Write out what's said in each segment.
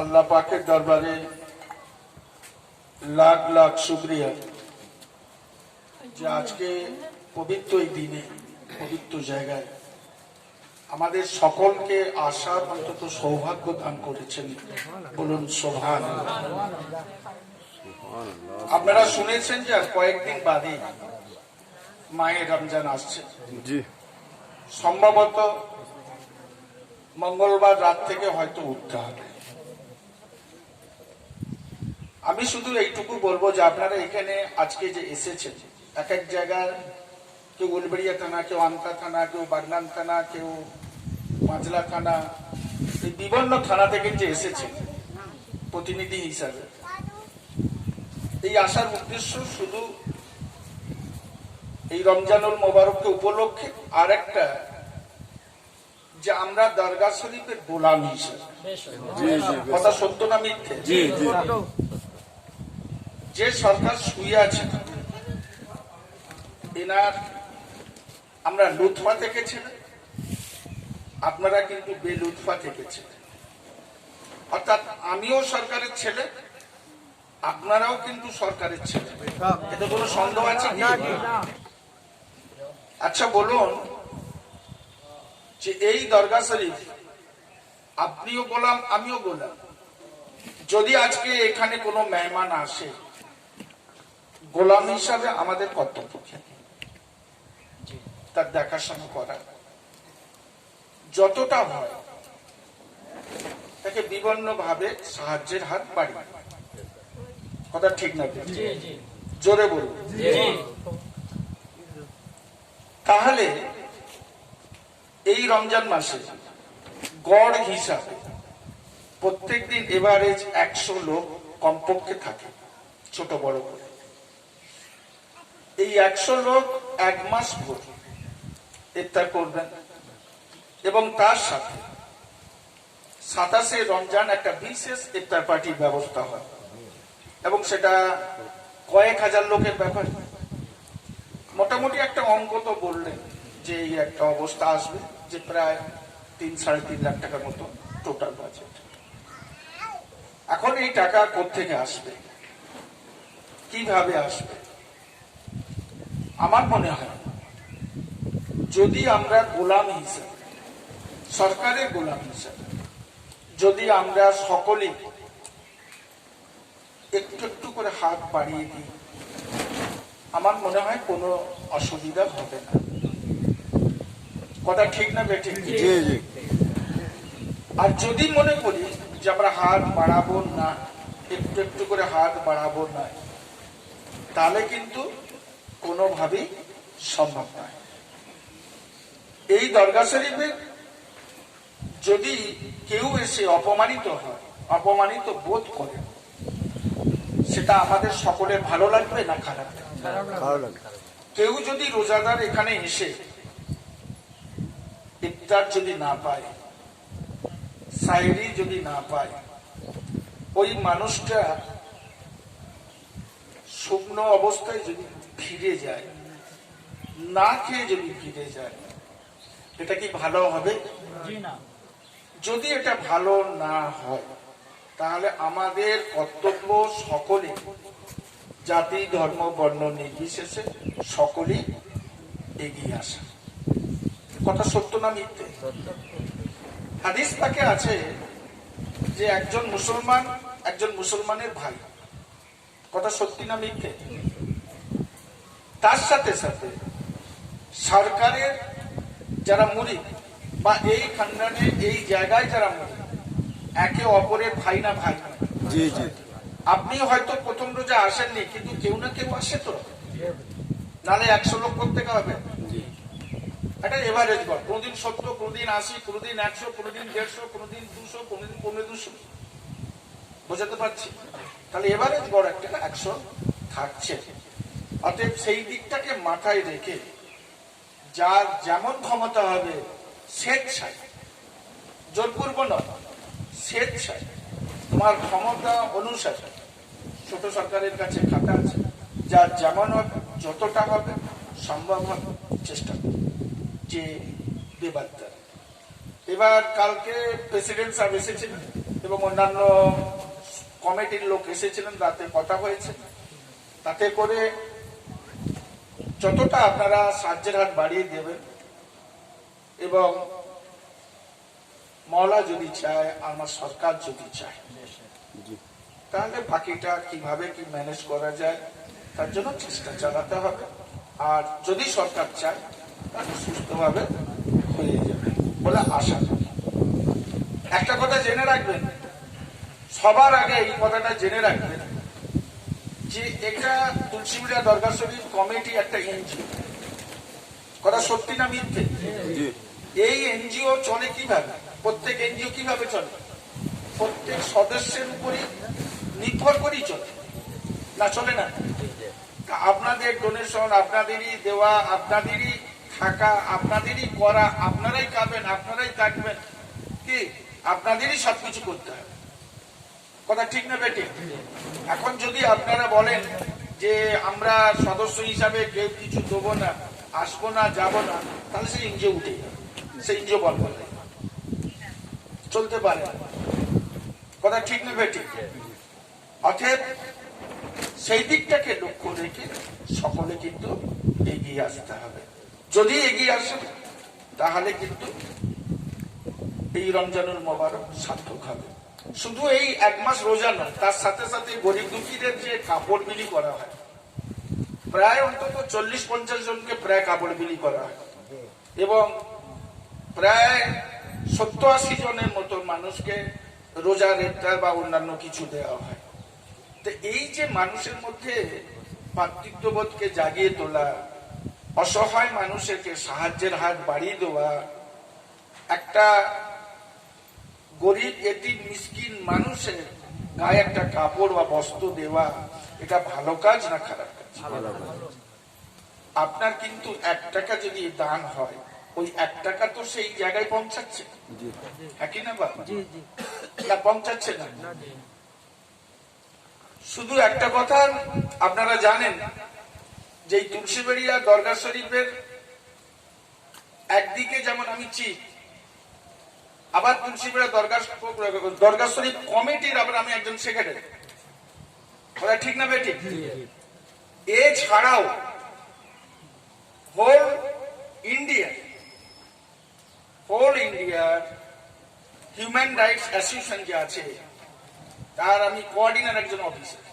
আল্লাহ পাকের দরবারে লাখ লাখ শুকরিয়া যে আজকে পবিত্র এই দিনে পবিত্র জায়গায় আমাদের সকলকে আসার অন্তত সৌভাগ্য দান করেছেন। বলুন সুবহানাল্লাহ। আপনারা শুনেছেন যে আর কয়েকদিন বাদে মাহে রমজান আসছে। সম্ভবত মঙ্গলবার রাত থেকে হয়তো উঠতে হবে। আমি শুধু এইটুকু বলবো যে আপনারা এখানে আজকে যে এসেছেন, এক এক জায়গায় কেউ উলবেড়িয়া থানা, কেউ আমতা থানা, কেউ বাগনান থানা, কেউ মাজলা থানা, এই বিভিন্ন থানা থেকে যে এসেছেন প্রতিনিধি হিসাবে, এই আসার উদ্দেশ্য শুধু এই রমজানুল মোবারককে উপলক্ষে আর একটা, যে আমরা দরগা শরীফের গোলাম হিসেবে, কথা সত্য না মিথ্যে, যে সরকার শুয়ে আছে এনার আমরা লুৎফা থেকেছিলেন, আপনারা কিন্তু বেলুৎফা থেকেছিলেন। অর্থাৎ আমিও সরকারের ছেলে, আপনারাও কিন্তু সরকারের ছেলে, এতে কোনো সন্দেহ আছে কি? আচ্ছা বলুন, যে এই দরগা শরীফ আপনিও গোলাম আমিও গোলাম, যদি আজকে এখানে কোনো মেহমান আসে, গোলাম হিসাবে আমাদের কর্তব্য তার দেখাশোনা করা, যতটা হয় তাকে বিভিন্ন ভাবে সাহায্যের হাত বাড়িয়ে, কথা ঠিক না? জোরে বলুন। তাহলে এই রমজান মাসে গড় হিসাবে প্রত্যেকদিন এভারেজ 100 লোক কমপক্ষে থাকে, ছোট বড় করে। এই 100 লোক 1 মাস ভোর ইফতার করবেন এবং তার সাথে 27শে রমজান একটা বিশেষ ইফতার পার্টির ব্যবস্থা হয় এবং সেটা কয়েক হাজার লোকের ব্যাপার। মোটামুটি একটা অঙ্ক তো বললেন যে এই একটা অবস্থা আসবে যে প্রায় 3-3.5 লাখ টাকার মতো টোটাল বাজেট। এখন এই টাকা কোত্থেকে আসবে, কিভাবে আসবে? আমার মনে হয় যদি আমরা গোলাম হিসেবে, সরকারের গোলাম হিসেবে যদি আমরা সকলে একটু একটু করে হাত বাড়িয়ে দিই, আমার মনে হয় কোনো অসুবিধা হবে না, কথা ঠিক না বেঠিক? আর যদি মনে করি যে আমরা হাত বাড়াবো না, একটু একটু করে হাত বাড়াবো না, তাহলে কিন্তু কোনোভাবেই সম্ভব নয়। এই দরগা শরীফে যদি কেউ এসে অপমানিত হয়, অপমানিত বোধ করে, সেটা আমাদের সকলের ভালো লাগবে না খারাপ লাগবে? কেউ যদি রোজাদার এখানে এসে ইফতার যদি না পায়, সাইরি যদি না পায়, ওই মানুষটা শুকনো অবস্থায় যদি ফিরে যায়, না খেয়ে যদি ফিরে যায়, এটা কি ভালো হবে? যদি এটা ভালো না হয়, তাহলে আমাদের কর্তব্য সকলে, জাতি ধর্ম বর্ণ নির্বিশেষে সকলেই এগিয়ে আসা, কথা সত্য না মিথ্যে? হাদিস পাকে আছে যে একজন মুসলমান একজন মুসলমানের ভাই, কথা সত্যি না মিথ্যে? তার সাথে সাথে সরকারের যারা মুরিদ বা এই খানদানে এই জায়গায় যারা মুরিদ, একে অপরের ভাই না ভাই? আপনি হয়তো প্রথম রোজা আসেননি, কিন্তু কেউ না কেউ আসে তো, নাহলে 100 লোক করতে হবে। এটা এভারেজ গড়, কোনদিন 70, কোনদিন 80, কোনদিন 100, কোনদিন 150, কোনদিন 200, কোনদিন 1500, বোঝাতে পারছি? তাহলে এভারেজ গড় একটা 100 থাকছে। অতএব সেই দিকটাকে মাথায় রেখে যার যেমন ক্ষমতা হবে স্বেচ্ছায়, জোরপূর্বক নয়, স্বেচ্ছায় তোমার ক্ষমতা অনুসারে, ছোট সরকারের কাছে খাতা আছে, যার যেমন হবে, যতটা হবে সম্ভব হবে চেষ্টা যে দেবার দ্বারা। এবার কালকে প্রেসিডেন্ট সাহেব এসেছিলেন এবং অন্যান্য কমিটির লোক এসেছিলেন, রাতে কথা হয়েছে। তাতে করে যতটা আপনারা সাহায্যের হাত বাড়িয়ে দেবেন, এবং মওলা যদি চায়, আমার সরকার যদি চায়, তাহলে বাকিটা কিভাবে কি ম্যানেজ করা যায় তার জন্য চেষ্টা চালাতে হবে। আর যদি সরকার চায় তাহলে সুস্থভাবে হয়ে যাবে বলে আশা করি। একটা কথা জেনে রাখবেন, সবার আগে এই কথাটা জেনে রাখবেন যে এটা তুলসীবিড়া দরগা শরীফ কমিটি একটা এনজিও। কথা সত্যি না মিথ্যে? এই এনজিও চলে কিভাবে? প্রত্যেক এনজিও কিভাবে চলে? প্রত্যেক সদস্যের উপরই নির্ভর করেই চলে, না চলে না? আপনাদের ডোনেশন, আপনাদেরই দেওয়া, আপনাদেরই থাকা, আপনাদেরই করা, আপনারাই খাবেন, আপনারাই থাকবেন, কি আপনাদেরই সবকিছু করতে হবে। কথা ঠিক না বেটি? এখন যদি আপনারা বলেন যে আমরা সদস্য হিসাবে কেউ কিছু দেবো না, আসবো না, যাবো না, তাহলে সেই এনজিও উঠে যাবে, সেই এনজিও বন্ধ হয়ে যাবে, চলতে পারে। কথা ঠিক না বেটি? অতএব সেই দিকটাকে লক্ষ্য রেখে সকলে কিন্তু এগিয়ে আসতে হবে। যদি এগিয়ে আসে তাহলে কিন্তু এই রমজানুল মোবারক সার্থক হবে। শুধু এই এক মাস রোজা নয়, তার সাথে সাথে গরিব দুঃখীদের যে কাপড় বিলি করা হয়, প্রায় অন্তত 40-50 জনকে প্রায় কাপড় বিলি করা হয়, এবং প্রায় 70-80 জনের মতো মানুষকে রোজা রেফতার বা অন্যান্য কিছু দেওয়া হয়। তো এই যে মানুষের মধ্যে ভাতৃত্ববোধকে জাগিয়ে তোলা, অসহায় মানুষকে সাহায্যের হাত বাড়িয়ে দেওয়া, একটা গরিব এতিম মিসকিন মানুষের গায়ে একটা কাপড় বা বস্ত্র দেওয়া, এটা ভালো কাজ না খারাপ কাজ? আপনার কিন্তু 1 টাকা যদি দান হয়, ওই 1 টাকা তো সেই জায়গায় পৌঁছাচ্ছে, হ্যাঁ কি না বাবা? না পৌঁছাচ্ছে না? শুধু একটা কথা আপনারা জানেন যে তুলসীবাড়িয়া দরগা শরীফের একদিকে যেমন আমি চিফ, আবার তুলসীবাড়িয়া দরগা শরীফ কমিটির আবার আমি একজন সেক্রেটারি। কথা ঠিক না বেটি? এছাড়াও হোল ইন্ডিয়ার হিউম্যান রাইটস অ্যাসোসিয়েশন যে আছে, তার আমি কোঅর্ডিনেটর একজন অফিসার।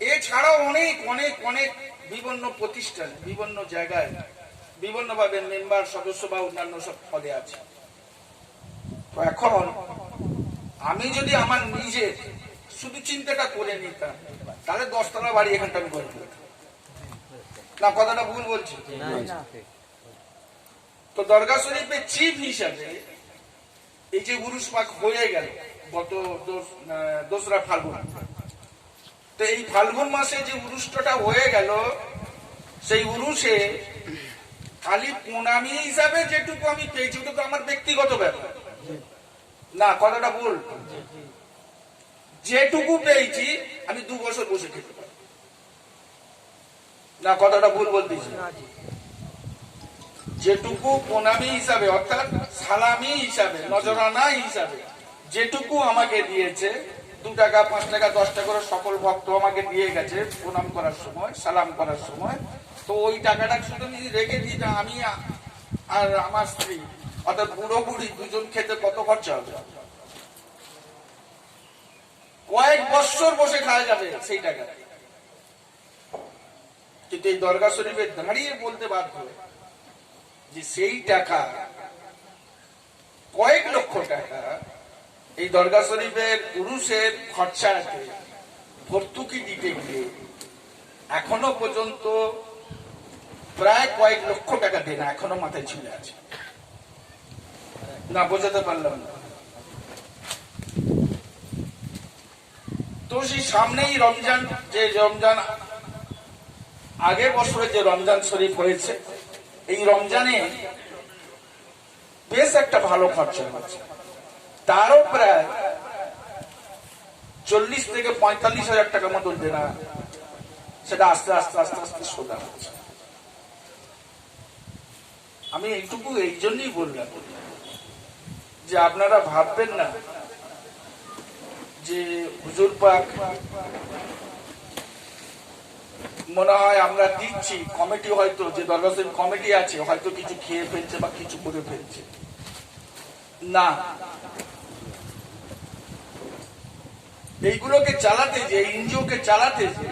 এছাড়াও অনেক অনেক অনেক বিভিন্ন প্রতিষ্ঠান, বিভিন্ন জায়গায় বিভিন্ন ভাবে মেম্বার, সদস্য বা অন্যান্য সব পদে আছে। তো এখন আমি যদি আমার নিজের শুধু চিন্তাটা করে নিতাম, তাহলে 10 তলা বাড়ি এখানটা আমি করে ফেলতাম না। কথাটা ভুল বলছি? তো দরগা শরীফের চিফ হিসাবে এই যে উরুস পাক হয়ে গেল গত 2রা ফাল্গুন, তো এই ফাল্গুন মাসে যে উরুসটা হয়ে গেল, সেই উরুসে খালি প্রণামী হিসাবে যেটুকু আমি পেয়েছি, ওটা তো আমার ব্যক্তিগত ব্যাপার না। কথাটা ভুল? যেটুকু পেয়েছি আমি 2 বছর বসে খেতে পারি না। কথাটা ভুল বলতেছি? যেটুকু প্রণামী হিসাবে, অর্থাৎ সালামি হিসাবে, নজরানা হিসাবে যেটুকু আমাকে দিয়েছে, 2 টাকা, 5 টাকা, 10 টাকা করে সকল ভক্ত আমাকে দিয়ে গেছে প্রণাম করার সময়, সালাম করার সময়। তো ওই টাকাটা শুধু রেখে দিই না, আমি আর আমার স্ত্রী, অর্থাৎ বুড়ো বুড়ি দুজন খেতে কত খরচা হবে? কয়েক বছর বসে খাওয়া যাবে সেই টাকা। কিন্তু এই দরগা শরীফে দাঁড়িয়ে বলতে বাধ্য যে সেই টাকা, কয়েক লক্ষ টাকা এই দরগা শরীফের উরুসের খরচাতে ভর্তুকি দিতে গিয়ে এখনো পর্যন্ত প্রায় কয়েক লক্ষ টাকা দেনা এখনো মাথায় ঝুলে আছে। না বোঝাতে পারলাম না? তো সেই সামনেই রমজান, যে রমজান আগের বছরে যে রমজান শরীফ হয়েছে, এই রমজানে বেশ একটা ভালো খরচা হচ্ছে। তারও প্রায় 40 থেকে 45 হাজার টাকার মতো দেনা, সেটা আস্তে আস্তে আস্তে আস্তে শোধা হচ্ছে। আমি এইটুকু এই জন্যই বললাম যে আপনারা ভাববেন না যে হুজুর পাক মনে হয় আমরা দিচ্ছি, কমিটি হয়তো যে দরগা শরীফ কমিটি আছে হয়তো কিছু খেয়ে ফেলছে বা কিছু করে ফেলছে না। এইগুলোকে চালাতে যে এনজিওকে চালাতে যে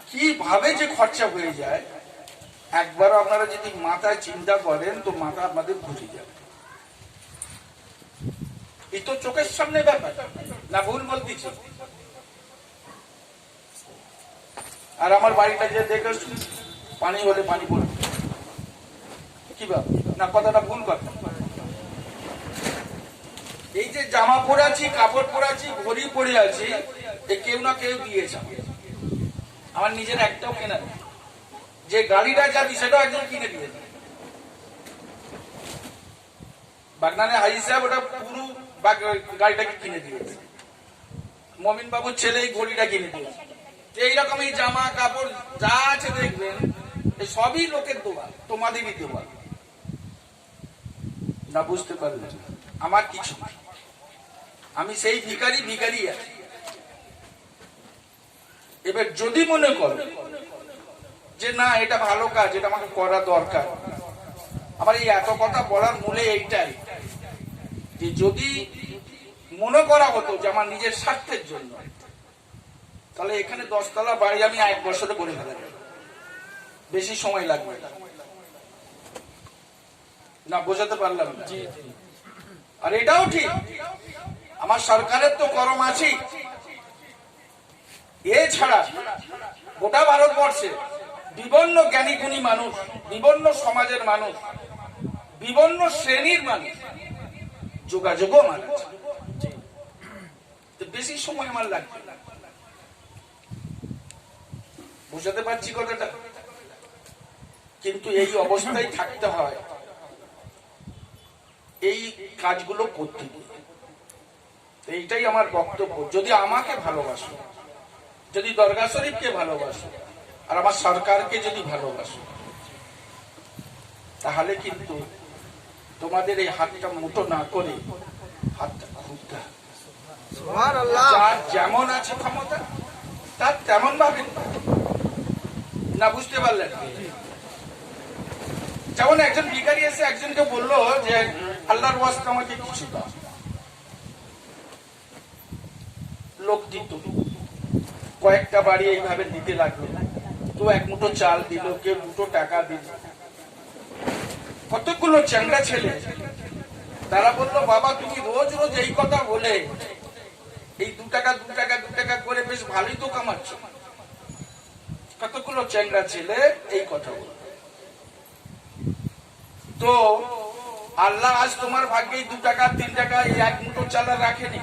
কিভাবে যে খরচা হয়ে যায়, একবার আপনারা যদি মাথায় চিন্তা করেন তো মাথা আপনাদের ঘুরে যাবে। এই তো চোখের সামনে ব্যাপার, না ভুল বলতেছি? আর আমার বাড়িটা যে দেখে পানি হলে পানি পড়বে, কি ব্যাপার? না কথাটা ভুল কথা। এই যে জামা পরে আছি, কাপড় পরে আছি, ঘড়ি পরে আছি, কেউ না কেউ দিয়েছে। আমার নিজের একটাও কেনা নেই। যে গাড়িটা যাবি সেটাও একজন কিনে দিয়েছে। বাগনানে হাজি সাহেব ওটা পুরো গাড়িটাকে কিনে দিয়েছে। মমিন বাবুর ছেলে এই ঘড়িটা কিনে দিয়েছে। এইরকম এই জামা কাপড় যা আছে দেখবেন সবই লোকের দোয়া, তোমাদেরই দোয়া। না বুঝতে পারলেন? আমার কিছু, আমি সেই ভিখারি আছি। এবার যদি মনে করো যে না এটা ভালো কাজ, এটা আমাকে করা দরকার, আমার এই এত কথা বলার মূলে এইটাই যে যদি মনে করা হতো যে আমার নিজের স্বার্থের জন্য, তাহলে এখানে 10 তলা বাড়ি আমি 1 বছরে করে ফেলা যাবে, বেশি সময় লাগবে না। বোঝাতে পারলাম না? আর এটাও ঠিক, আমার সরকারের তো করম আছে। এছাড়া গোটা ভারতবর্ষে বিভিন্ন জ্ঞানী গুণী মানুষ, বিভিন্ন সমাজের মানুষ, বিভিন্ন শ্রেণীর মানুষ যোগাযোগও আমার আছে। বেশি সময় আমার লাগবে না। বুঝাতে পারছি কথাটা? কিন্তু এই অবস্থায় থাকতে হয়, এই কাজগুলো করতে গিয়ে। এইটাই আমার বক্তব্য। যদি আমাকে ভালোবাসো, যদি দরগা শরীফকে ভালোবাসো, আর আমার সরকারকে যদি ভালোবাসো, তাহলে কিন্তু তোমাদের এই হাতটা মুঠো না করে হাতটা খুলতে হবে। যার যেমন আছে ক্ষমতা তার তেমন ভাবে না। বুঝতে পারলেন? যেমন একজন ভিখারি এসে একজনকে বললো যে আল্লাহর ওয়াস্তে আমাকে কিছু দাও। লোক দিত, কয়েকটা বাড়ি এইভাবে দিতে লাগলো। তো 1 মুঠো চাল দিল, কেউ 2 টাকা দিল। কতগুলো চ্যাংড়া ছেলে তারা বললো বাবা তুমি রোজ রোজ এই কথা বলে এই 2 টাকা 2 টাকা 2 টাকা করে বেশ ভালোই তো কামাচ্ছ। কতগুলো চ্যাংড়া ছেলে এই কথা বলল। তো আল্লাহ আজ তোমার ভাগ্যে 2 টাকা 3 টাকা এই 1 মুঠো চাল রাখেনি।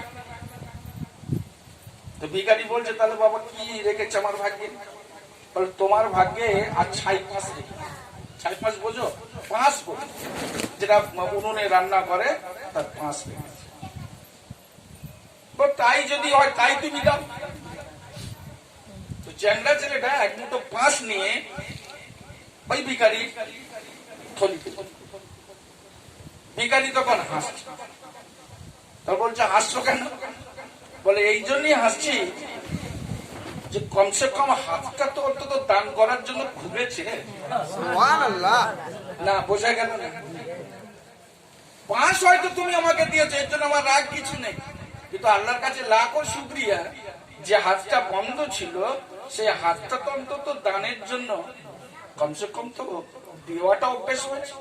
তো ভিখারি বলছে তাহলে বাবা কি রেখেছে আমার ভাগ্যে? বলে তোমার ভাগ্যে আর 6 মাস রেখেছে। 6 মাস বোঝো? 5 করে, যেটা উনুনে রান্না করে তার 5 রেখেছে। তাই যদি হয় তাই তুমি দাও। তো চ্যাংড়া ছেলেটা 1 মুঠো 5 নিয়ে ওই ভিখারি থলিতে। ভিখারি তখন হাসছে। তো বলছে হাসছো কেন? বলে এই জন্যই হাসছি যে কমসে কম হাতটা তো অন্তত দান করার জন্য ঘুরেছে। না বোঝা গেল না? 5 হয়তো তুমি আমাকে দিয়েছো, এর জন্য আমার রাগ কিছু নেই, কিন্তু আল্লাহর কাছে লাখো শুকরিয়া যে হাতটা বন্ধ ছিল সেই হাতটা তো অন্তত দানের জন্য কমসে কম তো দেওয়াটা অভ্যেস হয়েছে।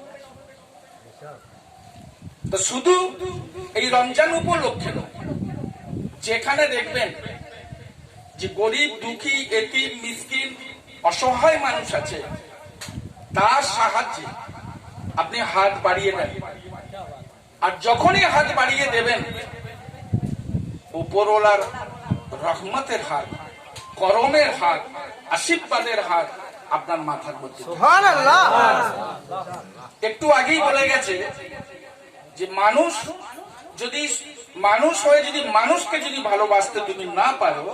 তো শুধু এই রমজান উপলক্ষে নয়, যেখানে দেখবেন যে গরিব দুঃখী এতিম মিসকিন অসহায় মানুষ আছে, তার সাহায্যে আপনি হাত বাড়িয়ে দেন। আর যখনই হাত বাড়িয়ে দেবেন, উপরওয়ালার রহমতের হাত, করমের হাত, আশীর্বাদের হাত আপনার মাথার মধ্যে। একটু আগেই বলে গেছে যে মানুষ হয়ে যদি মানুষকে যদি ভালোবাসতে তুমি না পারো,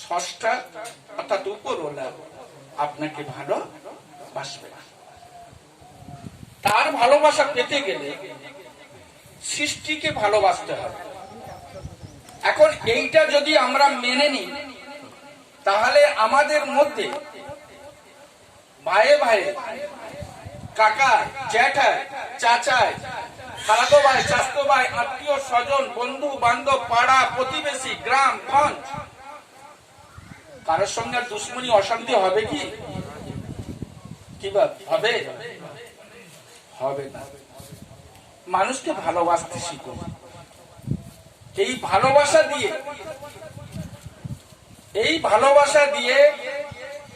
স্রষ্টা অর্থাৎ উপরওয়ালা আপনাকে ভালোবাসবে না। তার ভালোবাসা পেতে গেলে সৃষ্টিকে ভালোবাসতে হবে। এখন এইটা যদি আমরা মেনে নিই, তাহলে আমাদের মধ্যে ভাইয়ে ভাইয়ে, কাকায়, জ্যাঠায়, চাচায়, খালাতো ভাই, চাচতো ভাই, আত্মীয় স্বজন, বন্ধু বান্ধব, পাড়া প্রতিবেশী, গ্রাম গঞ্জ, কারোর সঙ্গে দুশ্মনী অশান্তি হবে কি? হবে? হবে না। মানুষকে ভালোবাসতে শিখো। এই ভালোবাসা দিয়ে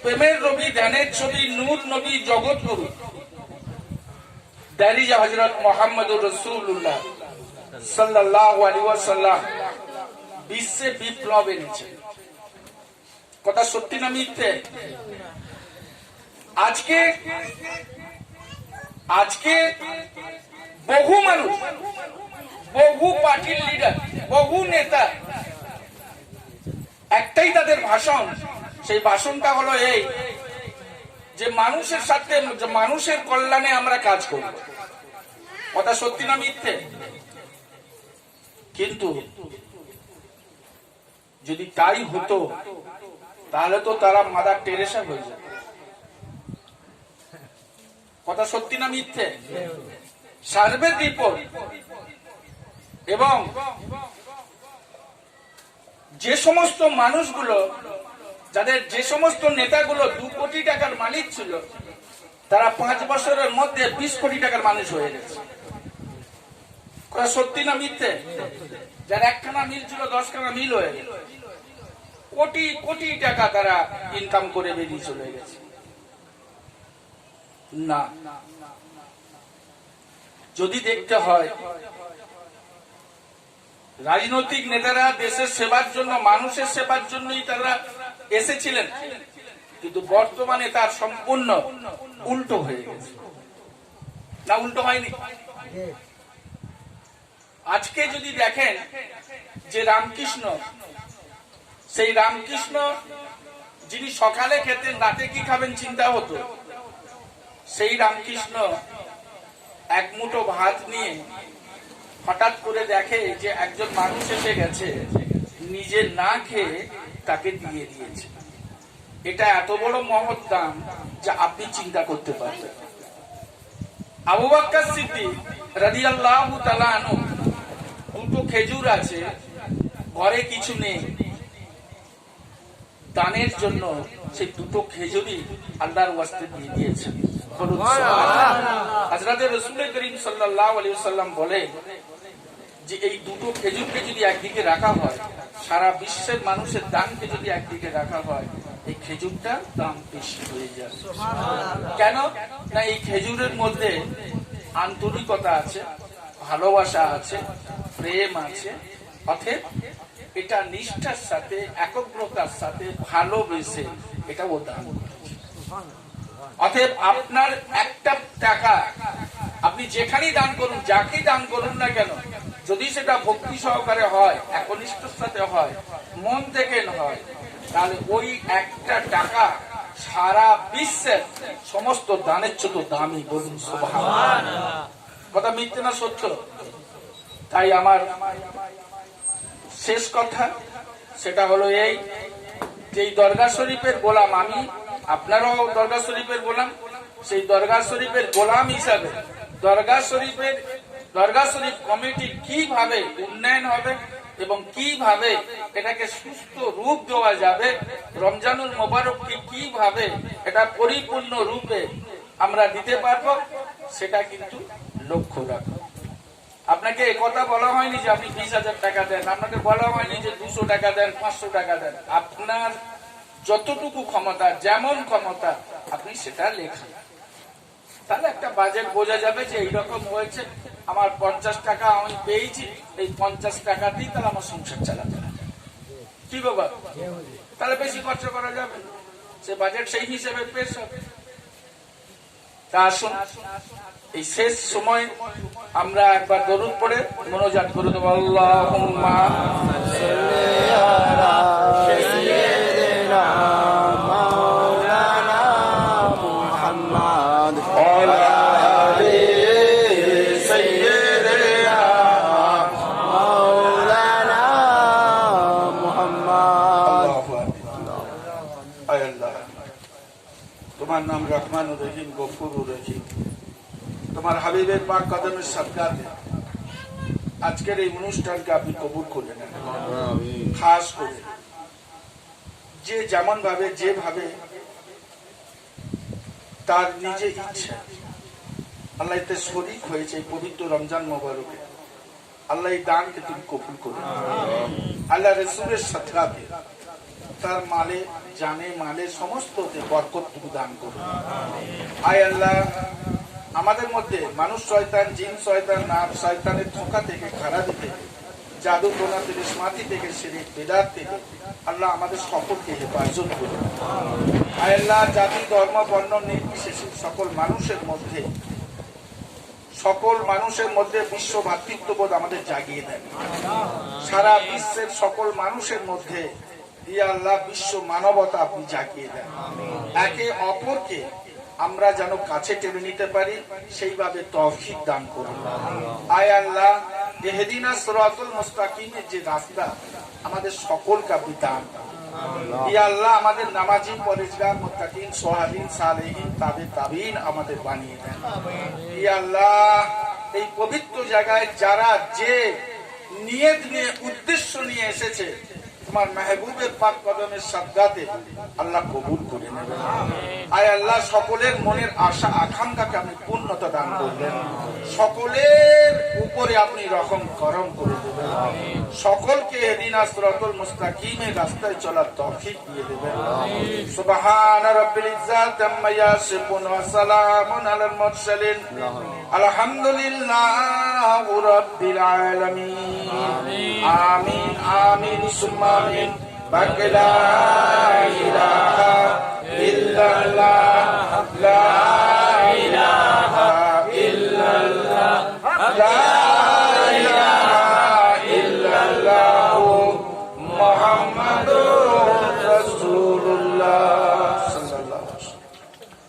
প্রেমের রবি, ধ্যানের ছবি, নূর নবী, জগৎ গুরু দারিজা হযরত মুহাম্মদুর রাসূলুল্লাহ সাল্লাল্লাহু আলাইহি ওয়াসাল্লাম বিশ্বে বিপ্লব এনেছে। কথা সত্যি না মিথ্যে? আজকে বহু মানুষ, বহু পার্টির লিডার, বহু নেতা, একটাই তাদের ভাষণ, সেই ভাষণটা হলো এই যে মানুষের সাথে, মানুষের কল্যাণে আমরা কাজ করব। কথা সত্যি না মিথ্যে? কিন্তু যদি তাই হতো তাহলে তো তারা মাদার টেরেসা হয়ে যেত। কথা সত্যি না মিথ্যে? সার্ভে রিপোর্ট এবং যে সমস্ত মানুষগুলো, যে সমস্ত নেতাগুলো 2 কোটি টাকার মালিক ছিল, তারা 5 বছরের মধ্যে 20 কোটি টাকার মানুষ হয়ে গেছে। সত্যি না মিথ্যে? যার 1খানা মিল ছিল 10খানা মিল হয়ে গেল। কোটি কোটি টাকা তারা ইনকাম করে বেরিয়ে চলে গেছে। না, যদি দেখতে হয় রাজনৈতিক নেতারা দেশের সেবার জন্য, মানুষের সেবার জন্যই তারা এসেছিলেন, কিন্তু বর্তমানে তার সম্পূর্ণ উল্টো হয়ে গেছে। না উল্টো হয়নি? আজকে যদি দেখেন যে রামকৃষ্ণ, সেই রামকৃষ্ণ যিনি সকালে খেতেন, রাতে কি খাবেন চিন্তা হতো, সেই রামকৃষ্ণ এক মুঠো ভাত নিয়ে হঠাৎ করে দেখে যে একজন মানুষ এসে গেছে, নিজে না খেয়ে তাকে দিয়ে দিয়েছে। এটা এত বড় মহৎ দান যা আপনি চিন্তা করতে পারবেন। আবু বকর সিদ্দিক রাদিয়াল্লাহু তাআলা আনহু, 2টো খেজুর আছে, ঘরে কিছু নেই, দানের জন্য সেই 2টো খেজুরই আল্লাহর ওয়াস্তে দিয়ে দিয়েছেন। হযরত রাসূল করিম সাল্লাল্লাহু আলাইহি ওয়াসাল্লাম বলে যে এই 2টো খেজুরকে যদি একদিকে রাখা হয়, সারা বিশ্বের মানুষের দানকে যদি একদিকে রাখা হয়, এই খেজুরটার দাম বেশি হয়ে যায়। কেন না? এই খেজুরের মধ্যে আন্তরিকতা আছে, ভালোবাসা আছে, প্রেম আছে। অতএব এটা নিষ্ঠার সাথে, একগ্রতার সাথে ভালোবেসে এটা ও দান করেছে। অতএব আপনার একটা টাকা আপনি যেখানেই দান করুন, যাকেই দান করুন না কেন, যদি সেটা ভক্তি সহকারে হয়, একনিষ্ঠর সাথে হয়, মন থেকে হয়, তাহলে ওই একটা টাকা সারা বিশ্বের সমস্ত দানের চেয়ে দামি। বলুন সুবহানাল্লাহ। কথা মিথ্যে না সত্য? তাই আমার শেষ কথা সেটা হলো এই যে দরগা শরীফের গোলাম আমি, আপনারাও দরগা শরীফের গোলাম। সেই দরগা শরীফের গোলাম হিসাবে দরগা শরীফ কমিটি কিভাবে উন্নয়ন হবে এবং কিভাবে এটাকে সুস্থ রূপ দেওয়া যাবে, রমজানুল মোবারককে কিভাবে এটা পরিপূর্ণ রূপে আমরা দিতে পারবো, সেটা কিন্তু লক্ষ্য রাখবো। আপনাকে একথা বলা হয়নি যে আপনি 20,000 টাকা দেন, আপনাকে বলা হয়নি যে 200 টাকা দেন, 500 টাকা দেন। আপনার যতটুকু ক্ষমতা, যেমন ক্ষমতা, আপনি সেটা লেখেন। তাহলে একটা বাজেট বোঝা যাবে যে এইরকম হয়েছে, আমার 50 টাকা আমি পেয়েছি, এই 50 টাকা দিয়ে তাহলে আমার সংসার চালাতে হবে। কি বাবা? তাহলে বেশি খরচ করা যাবে, সে বাজেট সেই হিসেবে পেশ হবে। তা আসুন এই শেষ সময় আমরা একবার দরুদ পড়ে মোনাজাত করে দেব। আল্লাহুম্মা সাল্লি আলা সাইয়্যিদিনা মাওলানা মুহাম্মদ ওয়া আলা আলি সাইয়্যিদিনা রহিম গফুরুর রহিম। তোমার হাবিবের পাক কদমের সদকাতে আজকের এই অনুষ্ঠানকে আপনি কবুল করে নেন। খাস করে যে যেমন ভাবে যেভাবে তার নিজে ইচ্ছা আল্লাহ এতে শরীক হয়েছে এই পবিত্র রমজান মোবারকে, আল্লাহ এই দানকে তুমি কবুল করো। আল্লাহ রাসূলের সদকাতে তার মালে জানে মালে সমস্ততে বরকত তুমি দান করো। আয় আল্লাহ, আমাদের মধ্যে মানুষ শয়তান, জিন শয়তান, নার শয়তানের ধোঁকা থেকে, খারাপি থেকে, জাদু টোনা থেকে, স্মাতি থেকে, শিরক বিদআত থেকে আল্লাহ আমাদের সকলকে হেফাজত করুন। আয় আল্লাহ, জাতি ধর্ম বর্ণ নির্বিশেষে সকল মানুষের মধ্যে বিশ্ব ভ্রাতৃত্ববোধ আমাদের জাগিয়ে দেন। সারা বিশ্বের সকল মানুষের মধ্যে ইয়া আল্লাহ বিশ্ব মানবতা আপনি জাগিয়ে দেন। একে অপরকে আমরা যেন কাছে টেনে নিতে পারি সেইভাবে তৌফিক দান করুন। আয় আল্লাহ, ইহদিনাস সিরাতুল মুস্তাকিমের যে রাস্তা আমাদের সকলকে আপনি দান করুন। ইয়া আল্লাহ, আমাদের নামাজি, পরেজগার, মুত্তাকিন, সোহাবিন, সালেহিন, তাবিঈন আমাদের বানিয়ে দেন। ইয়া আল্লাহ, এই পবিত্র জায়গায় যারা যে নিয়ত নিয়ে উদ্দেশ্য নিয়ে এসেছে তোমার মেহবুবের পাক কদমের সদকাতে আল্লাহ কবুল করে নেবেন। আয় আল্লাহ, সকলের মনের আশা আকাঙ্ক্ষাকে আপনি পূর্ণতা দান করবেন, সকলের উপরে আপনি রহম করম করে দেবেন, সকলকে ইহদিনাস সিরাতুল মুস্তাকিমের রাস্তায় চলার তৌফিক দিয়ে দেবেন। সুবহান রাব্বিল ইজ্জাতি আম্মা ইয়াসিফুন ওয়া সালামুন আলাল মুরসালিন আলহামদুলিল্লাহি রাব্বিল আলামিন। আমিন আমিন সুম্মা আমিন। লা ইলাহা ইল্লাল্লাহ, লা ইলাহা ইল্লাল্লাহ, লা ইলাহা ইল্লাল্লাহ মুহাম্মাদুর রাসূলুল্লাহ সাল্লাল্লাহু আলাইহি ওয়াসাল্লাম।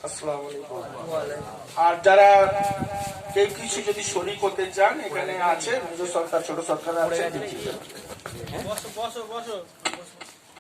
আসসালামু আলাইকুম। আর যারা কেউ কিছু যদি শরীক হতে চান এখানে আছে, মেজর সরকার, ছোট সরকার আছে।